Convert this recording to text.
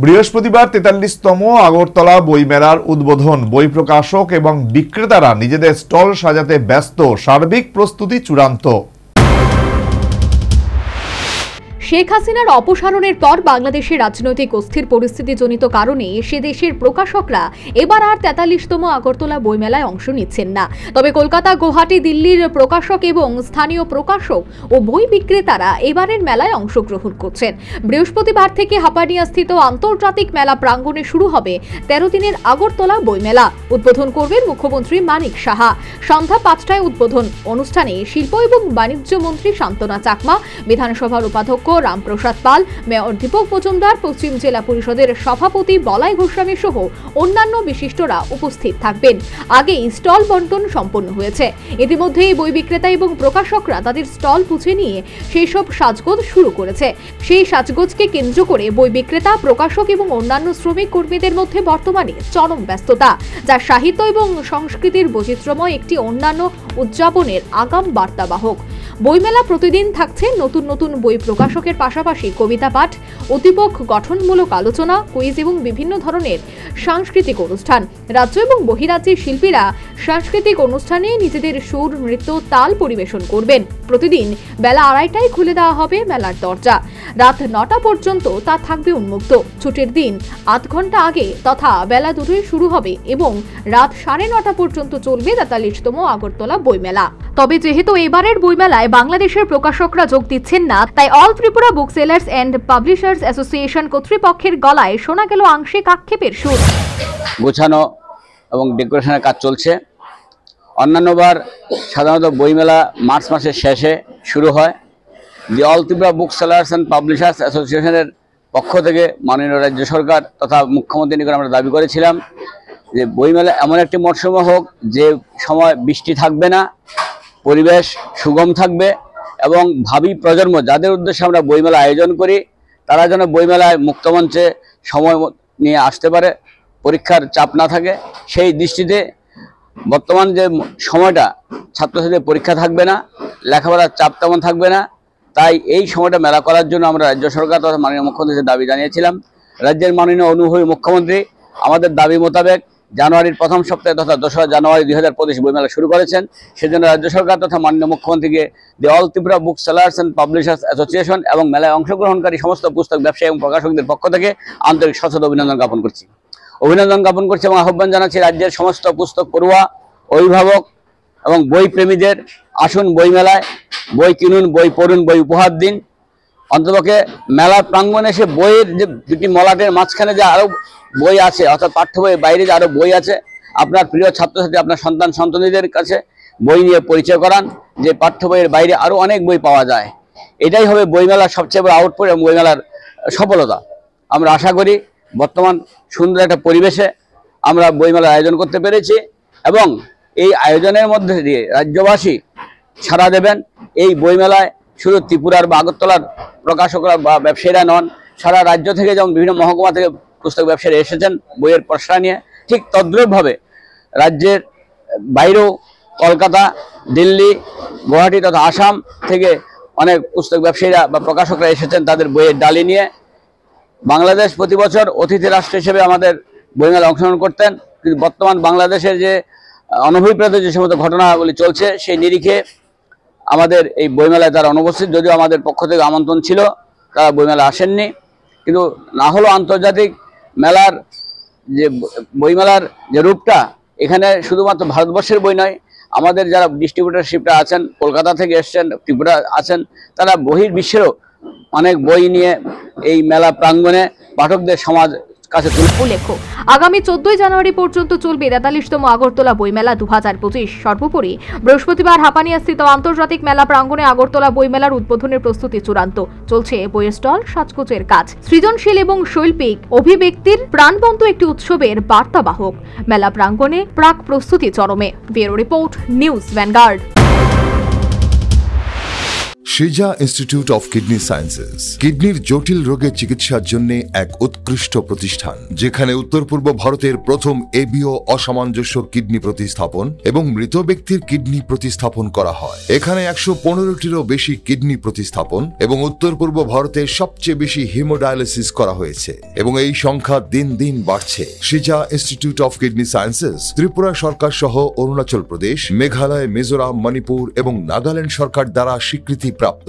বৃহস্পতিবার ৪৩তম আগরতলা বইমেলার উদ্বোধন। বই প্রকাশক এবং বিক্রেতারা নিজেদের স্টল সাজাতে ব্যস্ত। সার্বিক প্রস্তুতি চূড়ান্ত। শেখ হাসিনার অপসারণের পর বাংলাদেশের রাজনৈতিক অস্থির পরিস্থিতিজনিত কারণে সে দেশের প্রকাশকরা এবার আর ৪৩তম আগরতলা বইমেলায় অংশ নিচ্ছেন না। তবে কলকাতা, গুয়াহাটি, দিল্লির প্রকাশক এবং স্থানীয় প্রকাশক ও বই বিক্রেতারা এবারের মেলায় অংশগ্রহণ করছেন। বৃহস্পতিবার থেকে হাপানিয়াস্থিত আন্তর্জাতিক মেলা প্রাঙ্গণে শুরু হবে ১৩ দিনের আগরতলা বইমেলা। উদ্বোধন করবেন মুখ্যমন্ত্রী মানিক সাহা। সন্ধ্যা ৫টায় উদ্বোধন অনুষ্ঠানে শিল্প এবং বাণিজ্য মন্ত্রী শান্তনা চাকমা, বিধানসভার উপাধ্যক্ষ রামপ্রসাদ পাল, মেয়র দীপক মজুমদার, পশ্চিম জেলা পরিষদের সভাপতি বলাই গোস্বামী সহ অন্যান্য বিশিষ্টরা উপস্থিত থাকবেন। আগেই স্টল বন্টন সম্পন্ন হয়েছে। ইতিমধ্যেই বই বিক্রেতা এবং প্রকাশকরা তাদের স্টল পুছে নিয়ে সেই সব সাজগোজ শুরু করেছে। সেই সাজগোজকে কেন্দ্র করে বই বিক্রেতা, প্রকাশক এবং অন্যান্য শ্রমিক কর্মীদের মধ্যে বর্তমানে চরম ব্যস্ততা, যা সাহিত্য এবং সংস্কৃতির বৈচিত্র্যময় একটি অন্যান্য উদযাপনের আগাম বার্তাবাহক। বইমেলা প্রতিদিন থাকছে নতুন নতুন বই প্রকাশকের পাশাপাশি কবিতা পাঠ, উদ্দীপক গঠনমূলক আলোচনা, কুইজ এবং বিভিন্ন ধরনের সাংস্কৃতিক অনুষ্ঠান। রাজ্য এবং বহিরাজ্যের শিল্পীরা সাংস্কৃতিক অনুষ্ঠানে নিজেদের সুর, নৃত্য, তাল পরিবেশন করবেন। প্রতিদিন বেলা ২:৩০টায় খুলে দেওয়া হবে মেলার দরজা। রাত ৯টা পর্যন্ত তা থাকবে উন্মুক্ত। ছুটির দিন আধ ঘন্টা আগে তথা বেলা ২টোয় শুরু হবে এবং রাত ৯:৩০ পর্যন্ত চলবে ৪৩তম আগরতলা বইমেলা। তবে যেহেতু এবারের বইমেলায় বাংলাদেশের প্রকাশকরা যোগ দিচ্ছেন না, তাই all Tripura book sellers and publishers association কর্তৃপক্ষের গলায় শোনা গেল আংশিক আক্ষেপের সুর। গোছানো এবং ডেকোরেশনের কাজ চলছে। অন্যান্যবার সাধারণত বইমেলা মার্চ মাসের শেষে শুরু হয়। The all Tripura book sellers and publishers অ্যাসোসিয়েশনের পক্ষ থেকে মাননীয় রাজ্য সরকার তথা মুখ্যমন্ত্রীর নিকট আমরা দাবি করেছিলাম যে বইমেলা এমন একটি মরশুমে হোক যে সময় বৃষ্টি থাকবে না, পরিবেশ সুগম থাকবে এবং ভাবি প্রজন্ম যাদের উদ্দেশ্যে আমরা বইমেলা আয়োজন করি তারা যেন বইমেলায় মুক্তমঞ্চে সময় নিয়ে আসতে পারে, পরীক্ষার চাপ না থাকে। সেই দৃষ্টিতে বর্তমান যে সময়টা ছাত্রছাত্রীদের পরীক্ষা থাকবে না, লেখাপড়ার চাপ তেমন থাকবে না, তাই এই সময়টা মেলা করার জন্য আমরা রাজ্য সরকার তথা মাননীয় মুখ্যমন্ত্রীর দাবি জানিয়েছিলাম। রাজ্যের মাননীয় অনুভবী মুখ্যমন্ত্রী আমাদের দাবি মোতাবেক জানুয়ারির প্রথম সপ্তাহে তথা ২রা জানুয়ারি ২০২৫ বইমেলা শুরু করেছেন। সেজন্য রাজ্য সরকার তথা মাননীয় মুখ্যমন্ত্রীকে the all Tripura book sellers and publishers association এবং মেলায় অংশগ্রহণকারী সমস্ত পুস্তক ব্যবসায়ী এবং প্রকাশকদের পক্ষ থেকে আন্তরিক সশ্রদ্ধ অভিনন্দন জ্ঞাপন করছি এবং আহ্বান জানাচ্ছি রাজ্যের সমস্ত পুস্তক পড়ুয়া, অভিভাবক এবং বই প্রেমীদের, আসুন বইমেলায়, বই কিনুন, বই পড়ুন, বই উপহার দিন। অন্ততপক্ষে মেলা প্রাঙ্গণে এসে বইয়ের যে দুটি মলাটের মাঝখানে যে আরও বই আছে, অর্থাৎ পাঠ্য বইয়ের বাইরে যে আরও বই আছে, আপনার প্রিয় ছাত্রছাত্রী, আপনার সন্তান সন্ততিদের কাছে বই নিয়ে পরিচয় করান যে পাঠ্য বইয়ের বাইরে আরও অনেক বই পাওয়া যায়। এটাই হবে বইমেলার সবচেয়ে বড় আউটপুট এবং বইমেলার সফলতা। আমরা আশা করি বর্তমান সুন্দর একটা পরিবেশে আমরা বইমেলার আয়োজন করতে পেরেছি এবং এই আয়োজনের মধ্যে দিয়ে রাজ্যবাসী সাড়া দেবেন। এই বইমেলায় শুধু ত্রিপুরার বা আগরতলার প্রকাশকরা বা ব্যবসায়ীরা নন, সারা রাজ্য থেকে যেমন বিভিন্ন মহকুমা থেকে পুস্তক ব্যবসায়ী এসেছেন বইয়ের পসরা নিয়ে, ঠিক তদ্রূপভাবে রাজ্যের বাইরেও কলকাতা, দিল্লি, গুয়াহাটি তথা আসাম থেকে অনেক পুস্তক ব্যবসায়ীরা বা প্রকাশকরা এসেছেন তাদের বইয়ের ডালি নিয়ে। বাংলাদেশ প্রতি বছর অতিথি রাষ্ট্র হিসেবে আমাদের বইমেলা অংশগ্রহণ করতেন, কিন্তু বর্তমান বাংলাদেশের যে অনভিপ্রেত যে সমস্ত ঘটনাগুলি চলছে সেই নিরিখে আমাদের এই বইমেলায় তারা অনুপস্থিত। যদিও আমাদের পক্ষ থেকে আমন্ত্রণ ছিল, তারা বইমেলা আসেননি। কিন্তু না হলো আন্তর্জাতিক মেলার যে বইমেলার যে রূপটা, এখানে শুধুমাত্র ভারতবর্ষের বই নয়, আমাদের যারা ডিস্ট্রিবিউটারশিপরা আছেন, কলকাতা থেকে এসছেন, ত্রিপুরা আছেন, তারা বহির্বিশ্বেরও অনেক বই নিয়ে এই মেলা প্রাঙ্গণে পাঠকদের সমাজ কাছে উল্লেখ্য, আগামী 14 জানুয়ারি পর্যন্ত চলবে ৪৩তম আগরতলা বইমেলা ২০২৫। সর্বোপরি বৃহস্পতিবার হাপানিয়াস্থিত আন্তর্জাতিক মেলা প্রাঙ্গণে আগরতলা বইমেলার উদ্বোধনের প্রস্তুতি চূড়ান্ত। চলছে বইয়ের স্টল সাজগোজের কাজ। সৃজনশীল এবং শৈল্পিক অভিব্যক্তির প্রাণবন্ত একটি উৎসবের বার্তাবাহক মেলা প্রাঙ্গণে প্রাক প্রস্তুতি চরমে। Bureau report, news vanguard. সিজা ইনস্টিটিউট অফ কিডনি সায়েন্সেস কিডনির জটিল রোগের চিকিৎসার জন্য এক উৎকৃষ্ট প্রতিষ্ঠান, যেখানে উত্তর পূর্ব ভারতের প্রথম এবিও অসামঞ্জস্য কিডনি প্রতিস্থাপন এবং মৃত ব্যক্তির কিডনি প্রতিস্থাপন করা হয়। এখানে 115টিরও বেশি কিডনি প্রতিস্থাপন এবং উত্তর পূর্ব ভারতের সবচেয়ে বেশি হিমোডায়ালিসিস করা হয়েছে এবং এই সংখ্যা দিন দিন বাড়ছে। সিজা institute of kidney sciences Tripura সরকার সহ অরুণাচল প্রদেশ, মেঘালয়, মিজোরাম, মণিপুর এবং নাগাল্যান্ড সরকার দ্বারা স্বীকৃতি প্রাপ্ত।